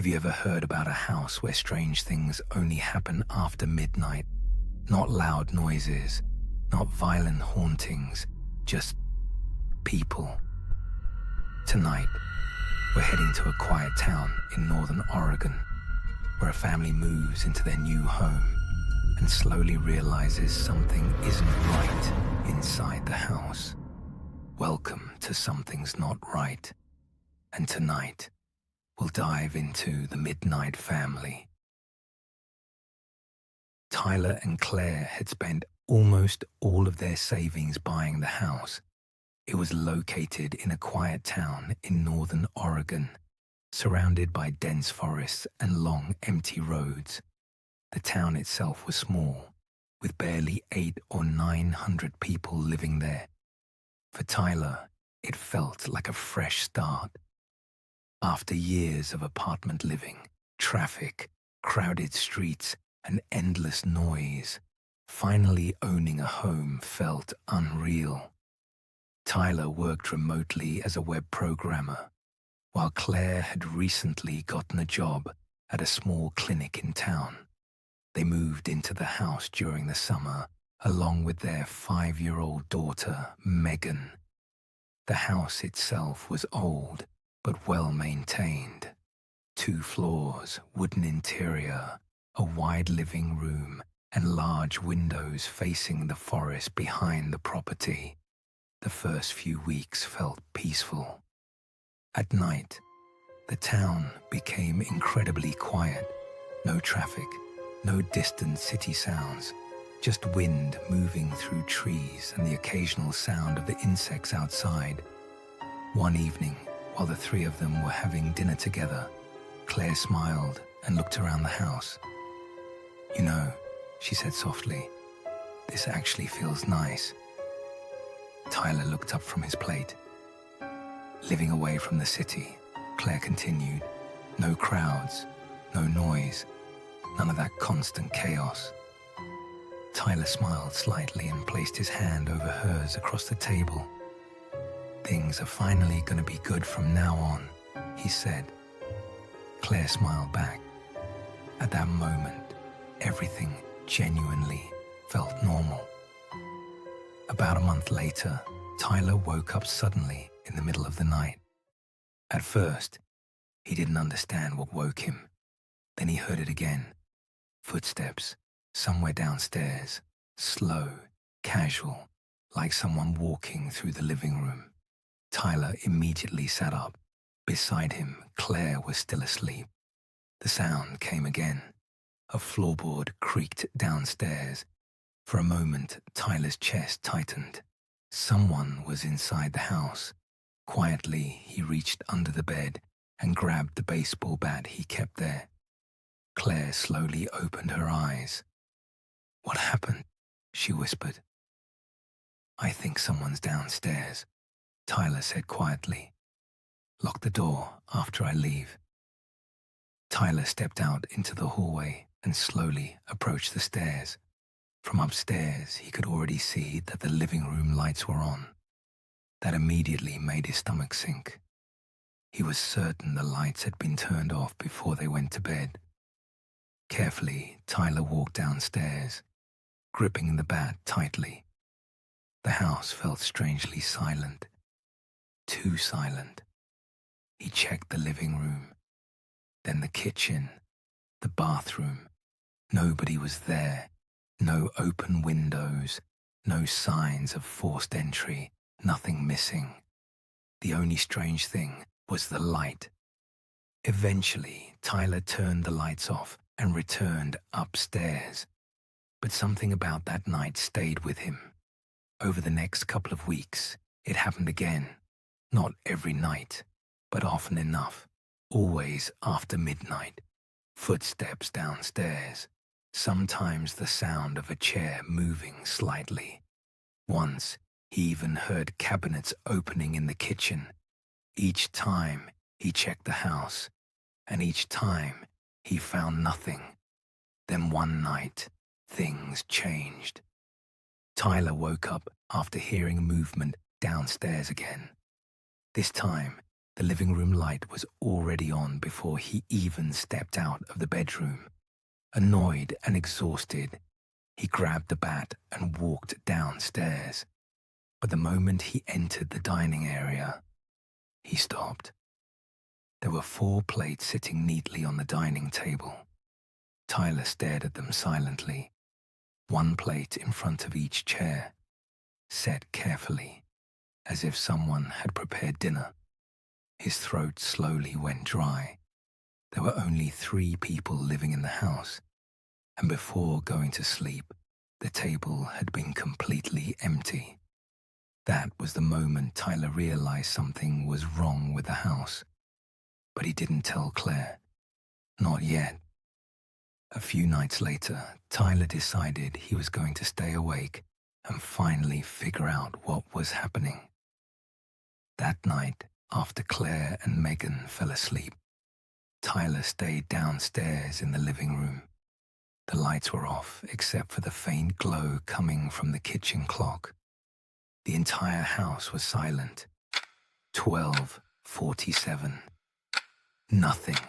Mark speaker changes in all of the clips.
Speaker 1: Have you ever heard about a house where strange things only happen after midnight? Not loud noises, not violent hauntings, just people. Tonight, we're heading to a quiet town in northern Oregon, where a family moves into their new home and slowly realizes something isn't right inside the house. Welcome to Something's Not Right. And tonight, we'll dive into the Midnight Family. Tyler and Claire had spent almost all of their savings buying the house. It was located in a quiet town in northern Oregon, surrounded by dense forests and long, empty roads. The town itself was small, with barely 800 or 900 people living there. For Tyler, it felt like a fresh start. After years of apartment living, traffic, crowded streets, and endless noise, finally owning a home felt unreal. Tyler worked remotely as a web programmer, while Claire had recently gotten a job at a small clinic in town. They moved into the house during the summer, along with their 5-year-old daughter, Megan. The house itself was old, but well-maintained. 2 floors, wooden interior, a wide living room, and large windows facing the forest behind the property. The first few weeks felt peaceful. At night, the town became incredibly quiet. No traffic, no distant city sounds, just wind moving through trees and the occasional sound of the insects outside. One evening, while the 3 of them were having dinner together, Claire smiled and looked around the house. "You know," she said softly, "this actually feels nice." Tyler looked up from his plate. "Living away from the city," Claire continued. "No crowds, no noise, none of that constant chaos." Tyler smiled slightly and placed his hand over hers across the table. "Things are finally going to be good from now on," he said. Claire smiled back. At that moment, everything genuinely felt normal. About a month later, Tyler woke up suddenly in the middle of the night. At first, he didn't understand what woke him. Then he heard it again. Footsteps, somewhere downstairs, slow, casual, like someone walking through the living room. Tyler immediately sat up. Beside him, Claire was still asleep. The sound came again. A floorboard creaked downstairs. For a moment, Tyler's chest tightened. Someone was inside the house. Quietly, he reached under the bed and grabbed the baseball bat he kept there. Claire slowly opened her eyes. "What happened?" she whispered. "I think someone's downstairs," Tyler said quietly. "Lock the door after I leave." Tyler stepped out into the hallway and slowly approached the stairs. From upstairs, he could already see that the living room lights were on. That immediately made his stomach sink. He was certain the lights had been turned off before they went to bed. Carefully, Tyler walked downstairs, gripping the bat tightly. The house felt strangely silent. Too silent. He checked the living room, then the kitchen, the bathroom. Nobody was there. No open windows, no signs of forced entry, nothing missing. The only strange thing was the light. Eventually, Tyler turned the lights off and returned upstairs. But something about that night stayed with him. Over the next couple of weeks, it happened again. Not every night, but often enough. Always after midnight. Footsteps downstairs. Sometimes the sound of a chair moving slightly. Once, he even heard cabinets opening in the kitchen. Each time, he checked the house, and each time, he found nothing. Then one night, things changed. Tyler woke up after hearing movement downstairs again. This time, The living room light was already on before he even stepped out of the bedroom. Annoyed and exhausted, he grabbed the bat and walked downstairs. But the moment he entered the dining area, he stopped. There were 4 plates sitting neatly on the dining table. Tyler stared at them silently, 1 plate in front of each chair, set carefully, as if someone had prepared dinner. His throat slowly went dry. There were only 3 people living in the house, and before going to sleep, the table had been completely empty. That was the moment Tyler realized something was wrong with the house. But he didn't tell Claire. Not yet. A few nights later, Tyler decided he was going to stay awake and finally figure out what was happening. That night, after Claire and Megan fell asleep, Tyler stayed downstairs in the living room. The lights were off except for the faint glow coming from the kitchen clock. The entire house was silent. 12:47. Nothing.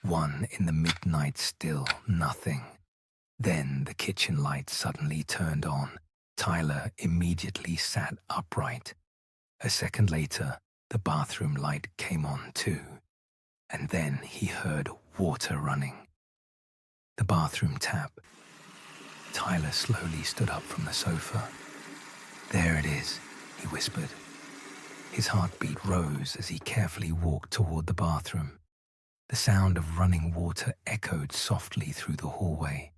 Speaker 1: 1 in the midnight, still nothing. Then the kitchen light suddenly turned on. Tyler immediately sat upright. A second later, the bathroom light came on too. And then he heard water running. The bathroom tap. Tyler slowly stood up from the sofa. "There it is," he whispered. His heartbeat rose as he carefully walked toward the bathroom. The sound of running water echoed softly through the hallway.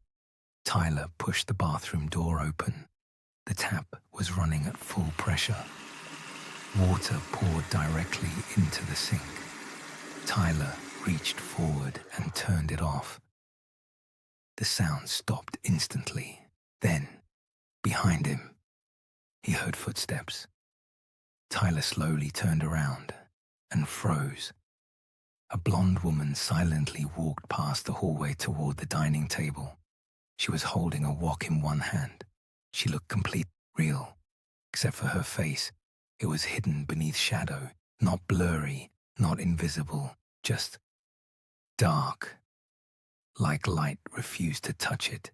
Speaker 1: Tyler pushed the bathroom door open. The tap was running at full pressure. Water poured directly into the sink. Tyler reached forward and turned it off. The sound stopped instantly. Then, behind him, he heard footsteps. Tyler slowly turned around and froze. A blonde woman silently walked past the hallway toward the dining table. She was holding a wok in one hand. She looked completely real, except for her face. It was hidden beneath shadow, not blurry, not invisible, just dark, like light refused to touch it.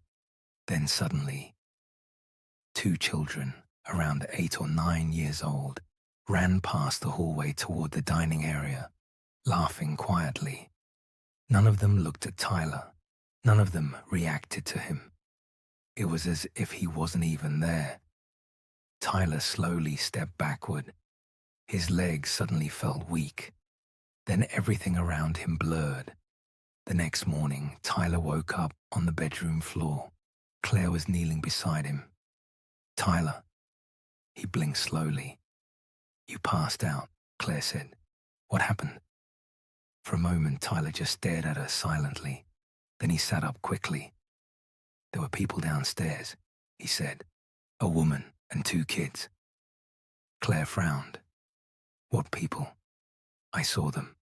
Speaker 1: Then suddenly, 2 children, around 8 or 9 years old, ran past the hallway toward the dining area, laughing quietly. None of them looked at Tyler. None of them reacted to him. It was as if he wasn't even there. Tyler slowly stepped backward. His legs suddenly felt weak. Then everything around him blurred. The next morning, Tyler woke up on the bedroom floor. Claire was kneeling beside him. "Tyler." He blinked slowly. "You passed out," Claire said. "What happened?" For a moment, Tyler just stared at her silently. Then he sat up quickly. "There were people downstairs," he said. "A woman and 2 kids." Claire frowned. "What people?" "I saw them."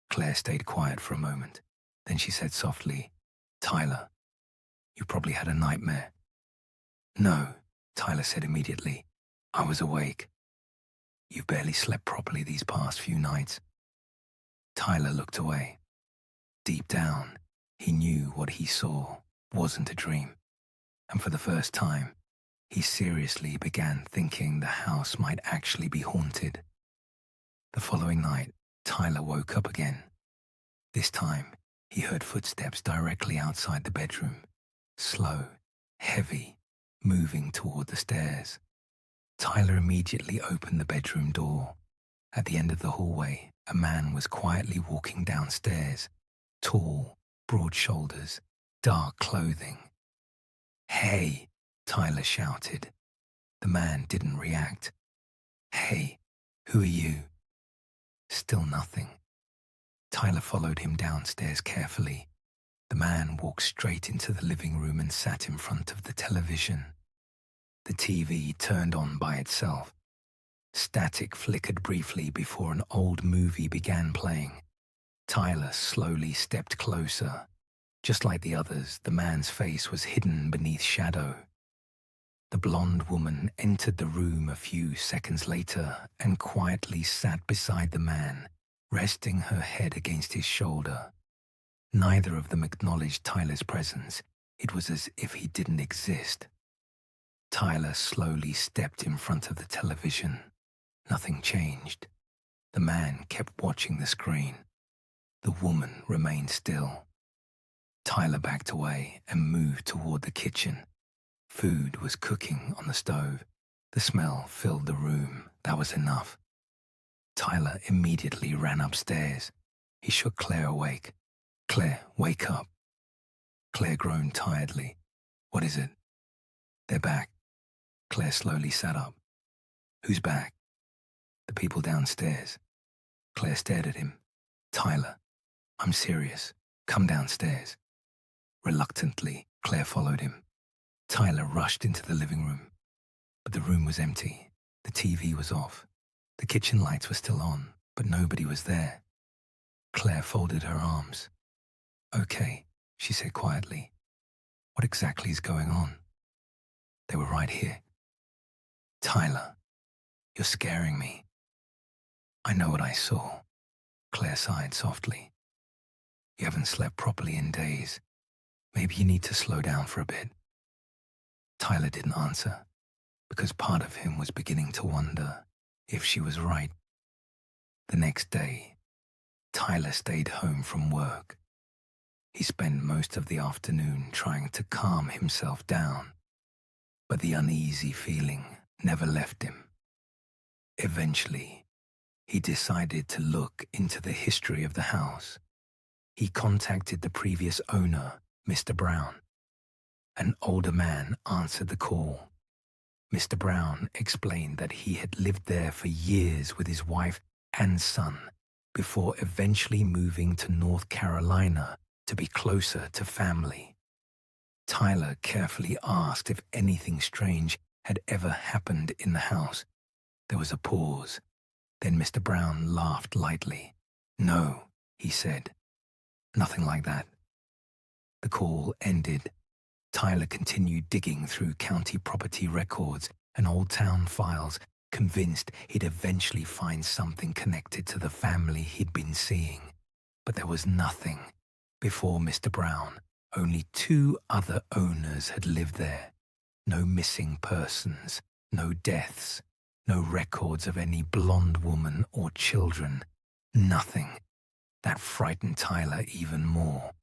Speaker 1: Claire stayed quiet for a moment. Then she said softly, "Tyler, you probably had a nightmare." "No," Tyler said immediately. "I was awake." "You've barely slept properly these past few nights." Tyler looked away. Deep down, he knew what he saw wasn't a dream. And for the first time, he seriously began thinking the house might actually be haunted. The following night, Tyler woke up again. This time, he heard footsteps directly outside the bedroom. Slow, heavy, moving toward the stairs. Tyler immediately opened the bedroom door. At the end of the hallway, a man was quietly walking downstairs. Tall, broad shoulders, dark clothing. "Hey," Tyler shouted. The man didn't react. "Hey, who are you?" Still nothing. Tyler followed him downstairs carefully. The man walked straight into the living room and sat in front of the television. The TV turned on by itself. Static flickered briefly before an old movie began playing. Tyler slowly stepped closer. Just like the others, the man's face was hidden beneath shadow. The blonde woman entered the room a few seconds later and quietly sat beside the man, resting her head against his shoulder. Neither of them acknowledged Tyler's presence. It was as if he didn't exist. Tyler slowly stepped in front of the television. Nothing changed. The man kept watching the screen. The woman remained still. Tyler backed away and moved toward the kitchen. Food was cooking on the stove. The smell filled the room. That was enough. Tyler immediately ran upstairs. He shook Claire awake. "Claire, wake up." Claire groaned tiredly. "What is it?" "They're back." Claire slowly sat up. "Who's back?" "The people downstairs." Claire stared at him. "Tyler, I'm serious. Come downstairs." Reluctantly, Claire followed him. Tyler rushed into the living room. But the room was empty. The TV was off. The kitchen lights were still on, but nobody was there. Claire folded her arms. "Okay," she said quietly. "What exactly is going on?" "They were right here." "Tyler, you're scaring me." "I know what I saw." Claire sighed softly. "You haven't slept properly in days. Maybe you need to slow down for a bit." Tyler didn't answer, because part of him was beginning to wonder if she was right. The next day, Tyler stayed home from work. He spent most of the afternoon trying to calm himself down, but the uneasy feeling never left him. Eventually, he decided to look into the history of the house. He contacted the previous owner, Mr. Brown. An older man answered the call. Mr. Brown explained that he had lived there for years with his wife and son before eventually moving to North Carolina to be closer to family. Tyler carefully asked if anything strange had ever happened in the house. There was a pause. Then Mr. Brown laughed lightly. "No," he said. "Nothing like that." The call ended. Tyler continued digging through county property records and old town files, convinced he'd eventually find something connected to the family he'd been seeing. But there was nothing. Before Mr. Brown, only 2 other owners had lived there. No missing persons, no deaths, no records of any blonde woman or children. Nothing. That frightened Tyler even more,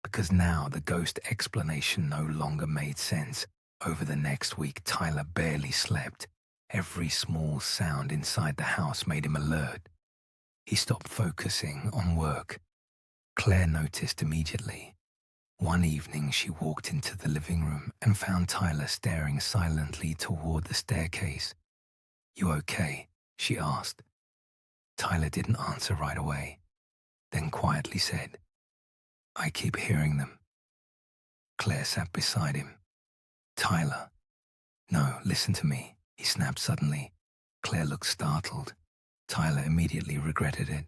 Speaker 1: because now the ghost explanation no longer made sense. Over the next week, Tyler barely slept. Every small sound inside the house made him alert. He stopped focusing on work. Claire noticed immediately. One evening, she walked into the living room and found Tyler staring silently toward the staircase. "You okay?" she asked. Tyler didn't answer right away, then quietly said, "I keep hearing them." Claire sat beside him. "Tyler." "No, listen to me," he snapped suddenly. Claire looked startled. Tyler immediately regretted it.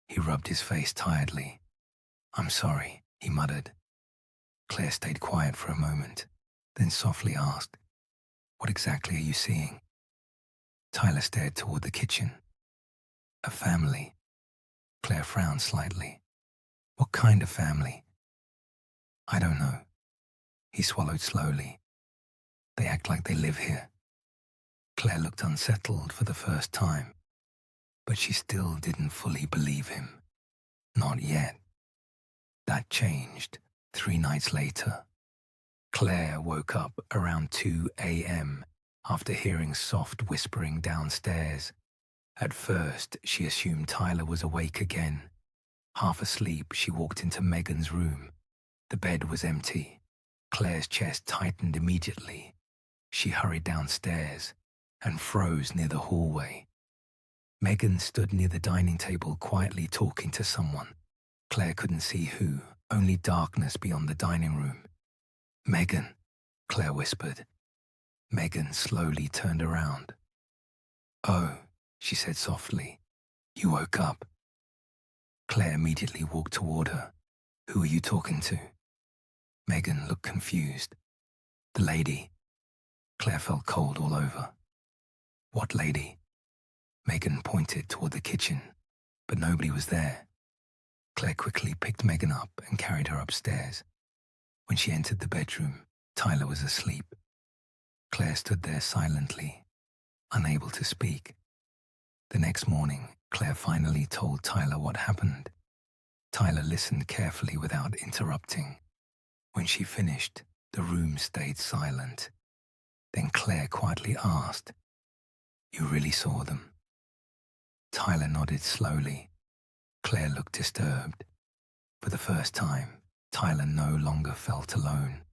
Speaker 1: He rubbed his face tiredly. "I'm sorry," he muttered. Claire stayed quiet for a moment, then softly asked, "What exactly are you seeing?" Tyler stared toward the kitchen. "A family." Claire frowned slightly. "What kind of family?" "I don't know." He swallowed slowly. "They act like they live here." Claire looked unsettled for the first time, but she still didn't fully believe him. Not yet. That changed 3 nights later. Claire woke up around 2 a.m. after hearing soft whispering downstairs. At first, she assumed Tyler was awake again. Half asleep, she walked into Megan's room. The bed was empty. Claire's chest tightened immediately. She hurried downstairs and froze near the hallway. Megan stood near the dining table quietly talking to someone. Claire couldn't see who, only darkness beyond the dining room. "Megan," Claire whispered. Megan slowly turned around. "Oh," she said softly, "you woke up." Claire immediately walked toward her. "Who are you talking to?" Megan looked confused. "The lady." Claire felt cold all over. What lady? Megan pointed toward the kitchen, but nobody was there. Claire quickly picked Megan up and carried her upstairs. When she entered the bedroom, Tyler was asleep. Claire stood there silently, unable to speak. The next morning, Claire finally told Tyler what happened. Tyler listened carefully without interrupting. When she finished, the room stayed silent. Then Claire quietly asked, "You really saw them?" Tyler nodded slowly. Claire looked disturbed. For the first time, Tyler no longer felt alone.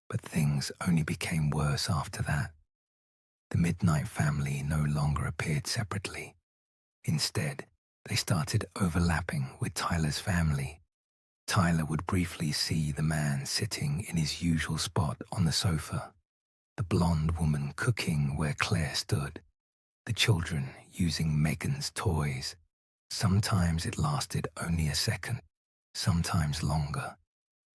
Speaker 1: But things only became worse after that. The Midnight family no longer appeared separately. Instead, they started overlapping with Tyler's family. Tyler would briefly see the man sitting in his usual spot on the sofa, the blonde woman cooking where Claire stood, the children using Megan's toys. Sometimes it lasted only a second, sometimes longer,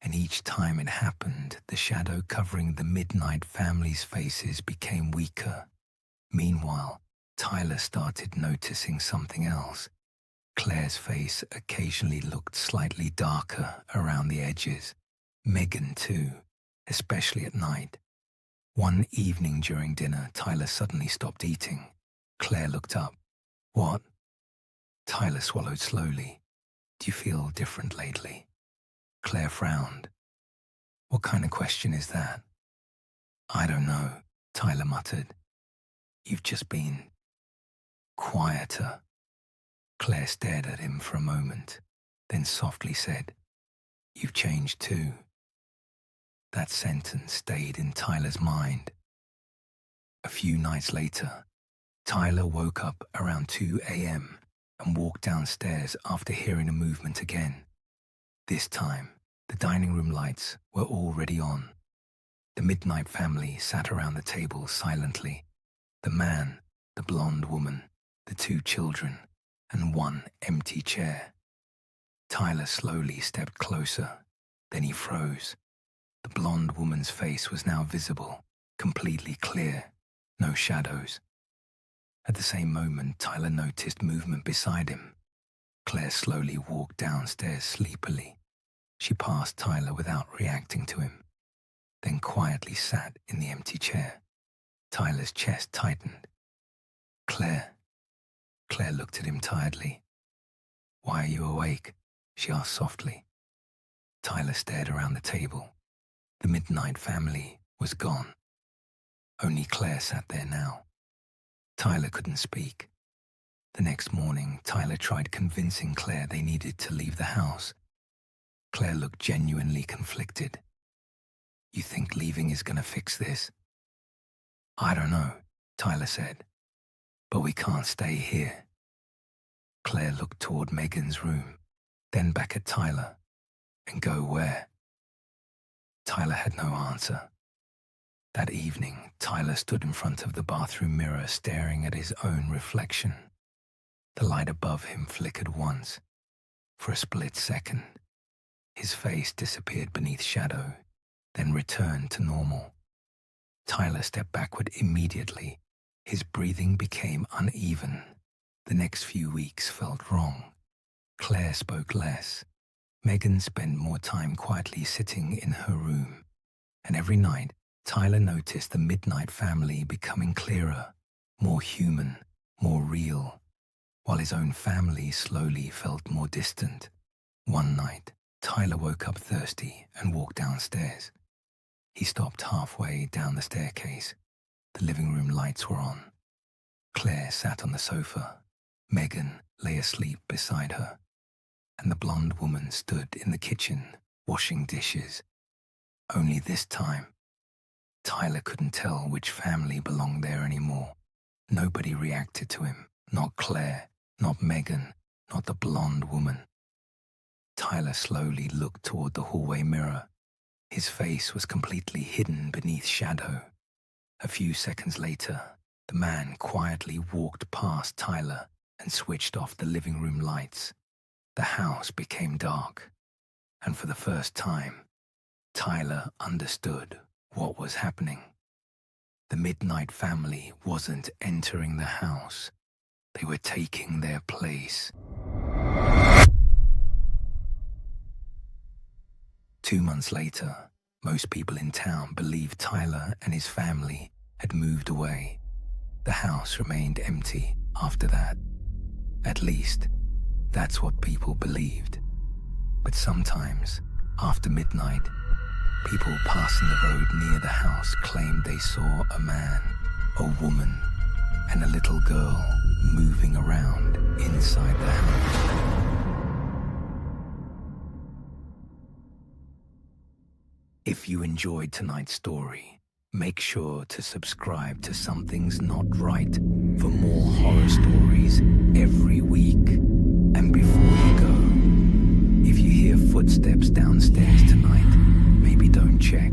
Speaker 1: and each time it happened, the shadow covering the Midnight family's faces became weaker. Meanwhile, Tyler started noticing something else. Claire's face occasionally looked slightly darker around the edges. Megan, too, especially at night. One evening during dinner, Tyler suddenly stopped eating. Claire looked up. "What?" Tyler swallowed slowly. "Do you feel different lately?" Claire frowned. "What kind of question is that?" "I don't know," Tyler muttered. "You've just been quieter." Claire stared at him for a moment, then softly said, "You've changed too." That sentence stayed in Tyler's mind. A few nights later, Tyler woke up around 2 a.m. and walked downstairs after hearing a movement again. This time, the dining room lights were already on. The Midnight family sat around the table silently. The man, the blonde woman, the two children, and one empty chair. Tyler slowly stepped closer. Then he froze. The blonde woman's face was now visible, completely clear, no shadows. At the same moment, Tyler noticed movement beside him. Claire slowly walked downstairs sleepily. She passed Tyler without reacting to him, then quietly sat in the empty chair. Tyler's chest tightened. "Claire." Claire looked at him tiredly. "Why are you awake?" she asked softly. Tyler stared around the table. The Midnight family was gone. Only Claire sat there now. Tyler couldn't speak. The next morning, Tyler tried convincing Claire they needed to leave the house. Claire looked genuinely conflicted. "You think leaving is going to fix this?" "I don't know," Tyler said. "But we can't stay here." Claire looked toward Megan's room, then back at Tyler. "And go where?" Tyler had no answer. That evening, Tyler stood in front of the bathroom mirror staring at his own reflection. The light above him flickered once. For a split second, his face disappeared beneath shadow, then returned to normal. Tyler stepped backward immediately. His breathing became uneven. The next few weeks felt wrong. Claire spoke less. Megan spent more time quietly sitting in her room. And every night, Tyler noticed the Midnight family becoming clearer, more human, more real, while his own family slowly felt more distant. One night, Tyler woke up thirsty and walked downstairs. He stopped halfway down the staircase. The living room lights were on. Claire sat on the sofa. Megan lay asleep beside her. And the blonde woman stood in the kitchen, washing dishes. Only this time, Tyler couldn't tell which family belonged there anymore. Nobody reacted to him. Not Claire, not Megan, not the blonde woman. Tyler slowly looked toward the hallway mirror. His face was completely hidden beneath shadow. A few seconds later, the man quietly walked past Tyler and switched off the living room lights. The house became dark, and for the first time, Tyler understood what was happening. The Midnight family wasn't entering the house. They were taking their place. 2 months later, most people in town believed Tyler and his family had moved away. The house remained empty after that. At least, that's what people believed. But sometimes, after midnight, people passing the road near the house claimed they saw a man, a woman, and a little girl moving around inside the house. If you enjoyed tonight's story, make sure to subscribe to Something's Not Right for more horror stories every week. And before you go, if you hear footsteps downstairs tonight, maybe don't check.